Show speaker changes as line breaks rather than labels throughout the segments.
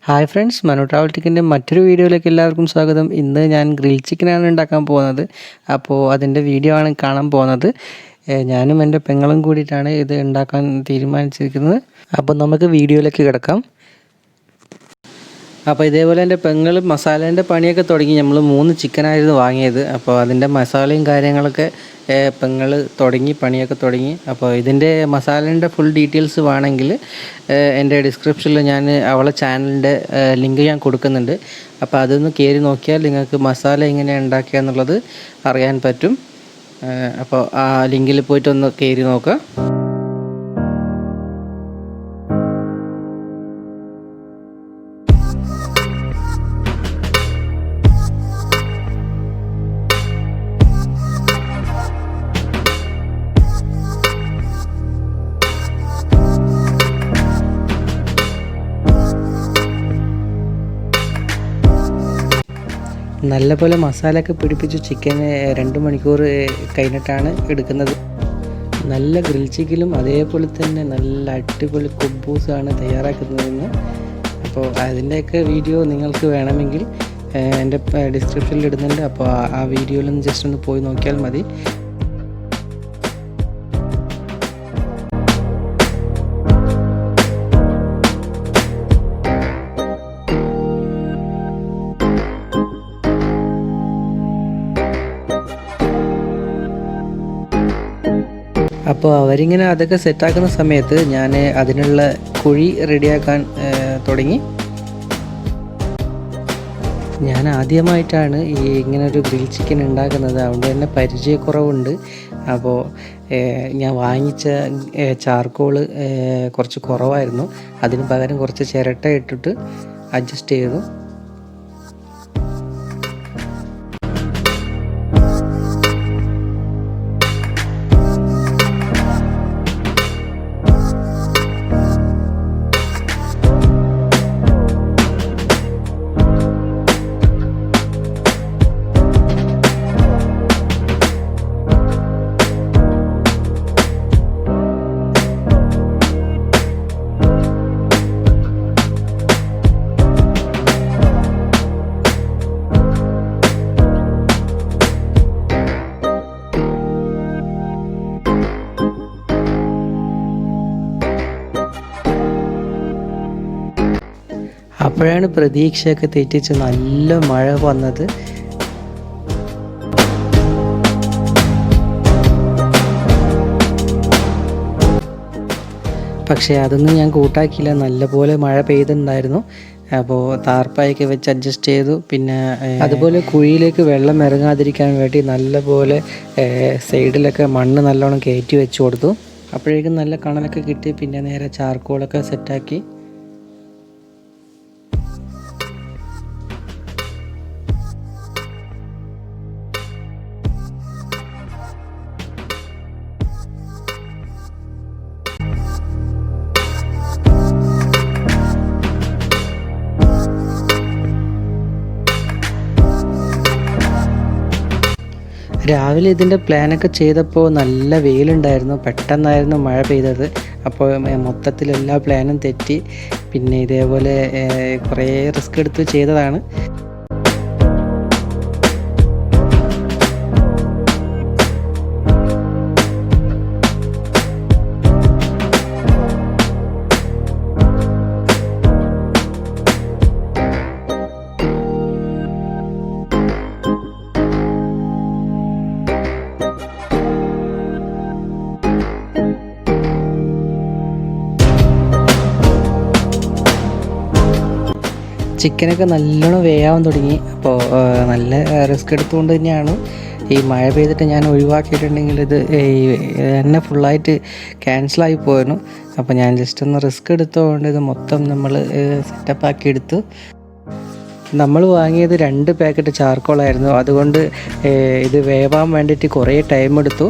Hi friends, Manu.pkൻ്റെ മറ്റൊരു വീഡിയോയിലേക്ക് എല്ലാവർക്കും സ്വാഗതം. ഇന്ന് ഞാൻ ഗ്രിൽ ചിക്കനാണ് ഉണ്ടാക്കാൻ പോകുന്നത്. അപ്പോൾ അതിൻ്റെ വീഡിയോ ആണ് കാണാൻ പോകുന്നത്. ഞാനും എൻ്റെ പെങ്ങളും കൂടിയിട്ടാണ് ഇത് ഉണ്ടാക്കാൻ തീരുമാനിച്ചിരിക്കുന്നത്. അപ്പോൾ നമുക്ക് വീഡിയോയിലേക്ക് കിടക്കാം. അപ്പോൾ ഇതേപോലെ എൻ്റെ പെങ്ങൾ മസാലേൻ്റെ പണിയൊക്കെ തുടങ്ങി. നമ്മൾ 3 ചിക്കനായിരുന്നു വാങ്ങിയത്. അപ്പോൾ അതിൻ്റെ മസാലയും കാര്യങ്ങളൊക്കെ പെങ്ങൾ പണിയൊക്കെ തുടങ്ങി. അപ്പോൾ ഇതിൻ്റെ മസാലേൻ്റെ ഫുൾ ഡീറ്റെയിൽസ് വേണമെങ്കിൽ എൻ്റെ ഡിസ്ക്രിപ്ഷനിൽ ഞാൻ അവളെ ചാനലിൻ്റെ ലിങ്ക് ഞാൻ കൊടുക്കുന്നുണ്ട്. അപ്പോൾ അതൊന്ന് കയറി നോക്കിയാൽ നിങ്ങൾക്ക് മസാല എങ്ങനെയാണ് ഉണ്ടാക്കുക എന്നുള്ളത് അറിയാൻ പറ്റും. അപ്പോൾ ആ ലിങ്കിൽ പോയിട്ടൊന്ന് കയറി നോക്കുക. നല്ലപോലെ മസാലയൊക്കെ പിടിപ്പിച്ച് ചിക്കൻ 2 മണിക്കൂർ കഴിഞ്ഞിട്ടാണ് എടുക്കുന്നത്. നല്ല ഗ്രിൽ ചിക്കനും അതേപോലെ തന്നെ നല്ല അടിപൊളി കുബൂസാണ് തയ്യാറാക്കുന്നതെന്ന്. അപ്പോൾ അതിൻ്റെയൊക്കെ വീഡിയോ നിങ്ങൾക്ക് വേണമെങ്കിൽ എൻ്റെ ഡിസ്ക്രിപ്ഷനിൽ ഇടുന്നുണ്ട്. അപ്പോൾ ആ വീഡിയോയിലൊന്ന് ജസ്റ്റ് ഒന്ന് പോയി നോക്കിയാൽ മതി. അപ്പോൾ അവരിങ്ങനെ അതൊക്കെ സെറ്റാക്കുന്ന സമയത്ത് ഞാൻ അതിനുള്ള കുഴി റെഡിയാക്കാൻ തുടങ്ങി. ഞാൻ ആദ്യമായിട്ടാണ് ഇങ്ങനൊരു ഗ്രിൽ ചിക്കൻ ഉണ്ടാക്കുന്നത്, അതുകൊണ്ട് തന്നെ പരിചയക്കുറവുണ്ട്. അപ്പോൾ ഞാൻ വാങ്ങിച്ച ചാർക്കോള് കുറച്ച് കുറവായിരുന്നു. അതിന് പകരം കുറച്ച് ചിരട്ട ഇട്ടിട്ട് അഡ്ജസ്റ്റ് ചെയ്തു. അപ്പോഴാണ് പ്രതീക്ഷയൊക്കെ തെറ്റിച്ച് നല്ല മഴ വന്നത്. പക്ഷേ അതൊന്നും ഞാൻ കൂട്ടാക്കിയില്ല. നല്ലപോലെ മഴ പെയ്തിട്ടുണ്ടായിരുന്നു. അപ്പോൾ താർപ്പായൊക്കെ വെച്ച് അഡ്ജസ്റ്റ് ചെയ്തു. പിന്നെ അതുപോലെ കുഴിയിലേക്ക് വെള്ളം ഇറങ്ങാതിരിക്കാൻ വേണ്ടി നല്ലപോലെ സൈഡിലൊക്കെ മണ്ണ് നല്ലോണം കയറ്റി വെച്ച് കൊടുത്തു. അപ്പോഴേക്കും നല്ല കണലൊക്കെ കിട്ടി. പിന്നെ നേരെ ചാർക്കോളൊക്കെ സെറ്റാക്കി. രാവിലെ ഇതിൻ്റെ പ്ലാനൊക്കെ ചെയ്തപ്പോൾ നല്ല വെയിലുണ്ടായിരുന്നു. പെട്ടെന്നായിരുന്നു മഴ പെയ്തത്. അപ്പോൾ മൊത്തത്തിൽ എല്ലാ പ്ലാനും തെറ്റി. പിന്നെ ഇതേപോലെ കുറേ റിസ്ക് എടുത്ത് ചെയ്തതാണ്. ചിക്കനൊക്കെ നല്ലോണം വേയാൻ തുടങ്ങി. അപ്പോൾ നല്ല റിസ്ക് എടുത്തുകൊണ്ട് തന്നെയാണ് ഈ മഴ പെയ്തിട്ട് ഞാൻ ഒഴിവാക്കിയിട്ടുണ്ടെങ്കിൽ ഇത് എന്നെ ഫുള്ളായിട്ട് ക്യാൻസലായി പോയിരുന്നു. അപ്പോൾ ഞാൻ ജസ്റ്റ് ഒന്ന് റിസ്ക് എടുത്തുകൊണ്ട് ഇത് മൊത്തം നമ്മൾ സെറ്റപ്പാക്കി എടുത്തു. നമ്മൾ വാങ്ങിയത് 2 പാക്കറ്റ് ചാർക്കോളായിരുന്നു. അതുകൊണ്ട് ഇത് വേവാൻ വേണ്ടിയിട്ട് കുറേ ടൈം എടുത്തു.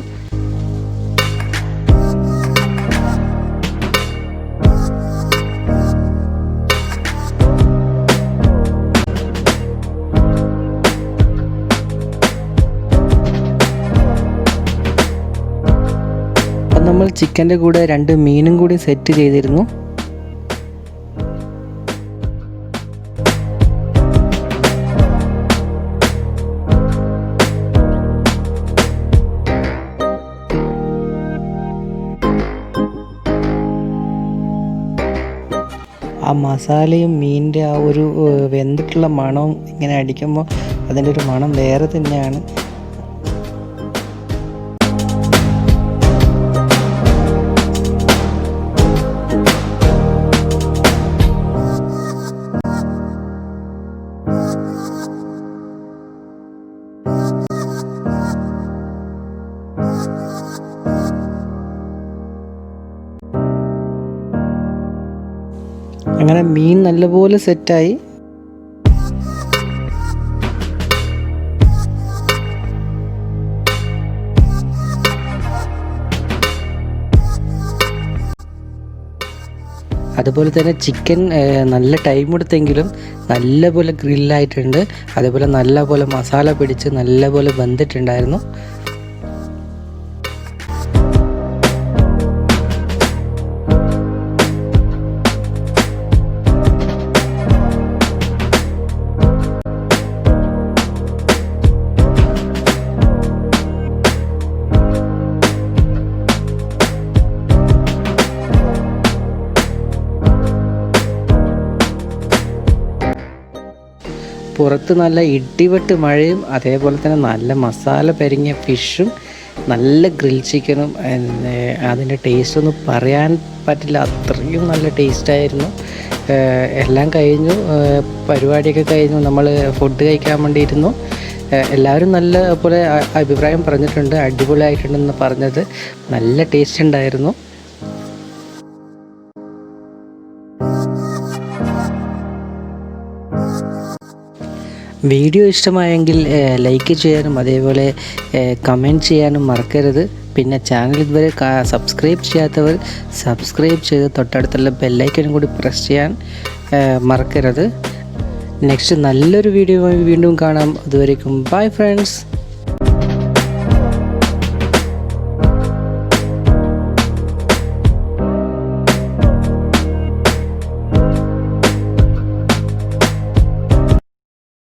നമ്മൾ ചിക്കൻ്റെ കൂടെ 2 മീനും കൂടി സെറ്റ് ചെയ്തിരുന്നു. ആ മസാലയും മീനിൻ്റെ ആ ഒരു വെന്തിട്ടുള്ള മണവും ഇങ്ങനെ അടിക്കുമ്പോൾ അതിൻ്റെ ഒരു മണം വേറെ തന്നെയാണ്. അങ്ങനെ മീൻ നല്ലപോലെ സെറ്റായി. അതുപോലെ തന്നെ ചിക്കൻ നല്ല ടൈം എടുത്തെങ്കിലും നല്ലപോലെ ഗ്രില്ലായിട്ടുണ്ട്. അതേപോലെ നല്ലപോലെ മസാല പിടിച്ച് നല്ലപോലെ വെന്തിട്ടുണ്ടായിരുന്നു. പുറത്ത് നല്ല ഇടിവെട്ട് മഴയും അതേപോലെ തന്നെ നല്ല മസാല പെരങ്ങിയ ഫിഷും നല്ല ഗ്രിൽ ചിക്കനും അതിൻ്റെ ടേസ്റ്റൊന്നും പറയാൻ പറ്റില്ല, അത്രയും നല്ല ടേസ്റ്റായിരുന്നു. എല്ലാം കഴിഞ്ഞു, പരിപാടിയൊക്കെ കഴിഞ്ഞു, നമ്മൾ ഫുഡ് കഴിക്കാൻ വേണ്ടിയിരുന്നു. എല്ലാവരും നല്ല പോലെ അഭിപ്രായം പറഞ്ഞിട്ടുണ്ട്, അടിപൊളിയായിട്ടുണ്ടെന്ന് പറഞ്ഞത്. നല്ല ടേസ്റ്റ് ഉണ്ടായിരുന്നു. വീഡിയോ ഇഷ്ടമായെങ്കിൽ ലൈക്ക് ചെയ്യാനും അതേപോലെ കമൻറ്റ് ചെയ്യാനും മറക്കരുത്. പിന്നെ ചാനൽ ഇതുവരെ സബ്സ്ക്രൈബ് ചെയ്യാത്തവർ സബ്സ്ക്രൈബ് ചെയ്ത് തൊട്ടടുത്തുള്ള ബെല്ലൈക്കനും കൂടി പ്രസ് ചെയ്യാൻ മറക്കരുത്. നെക്സ്റ്റ് നല്ലൊരു വീഡിയോയുമായി വീണ്ടും കാണാം. അതുവരേക്കും ബൈ ഫ്രണ്ട്സ്.